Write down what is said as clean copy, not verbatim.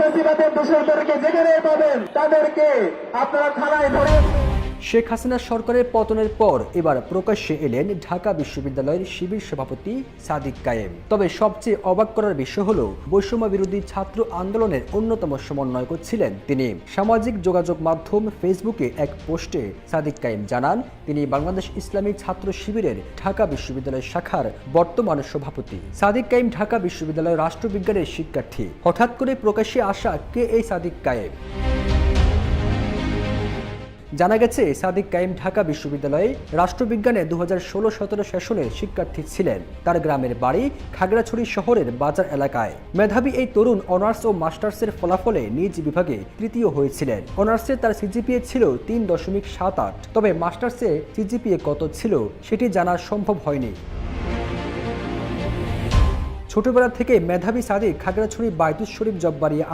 ফেসিবাদের দোষরদেরকে যেখানে পাবেন তাদেরকে আপনারা থানায় ধরে। শেখ হাসিনা সরকারের পতনের পর এবার প্রকাশ্যে এলেন ঢাকা বিশ্ববিদ্যালয়ের শিবির সভাপতি সাদিক কায়েম। তবে সবচেয়ে অবাক করার বিষয় হল বৈষম্য বিরোধী ছাত্র আন্দোলনের অন্যতম সমন্বয়ক ছিলেন তিনি। সামাজিক যোগাযোগ মাধ্যম ফেসবুকে এক পোস্টে সাদিক কায়েম জানান তিনি বাংলাদেশ ইসলামী ছাত্র শিবিরের ঢাকা বিশ্ববিদ্যালয় শাখার বর্তমান সভাপতি। সাদিক কায়েম ঢাকা বিশ্ববিদ্যালয়ের রাষ্ট্রবিজ্ঞানের শিক্ষার্থী। হঠাৎ করে প্রকাশ্যে আসা কে এই সাদিক কায়েম? জানা গেছে সাদিক কায়েম ঢাকা বিশ্ববিদ্যালয়ে রাষ্ট্রবিজ্ঞানে 2016-17 সেশনের শিক্ষার্থী ছিলেন। তার গ্রামের বাড়ি খাগড়াছড়ি শহরের বাজার এলাকায়। মেধাবী এই তরুণ অনার্স ও মাস্টার্সের ফলাফলে নিজ বিভাগে তৃতীয় হয়েছিলেন। অনার্সে তার সিজিপিএ ছিল 3.78, তবে মাস্টার্সে সিজিপিএ কত ছিল সেটি জানা সম্ভব হয়নি। ছোটবেলা থেকে মেধাবী সাদিক খাগড়াছড়ি বায়তুস শরীফ জব্বারিয়া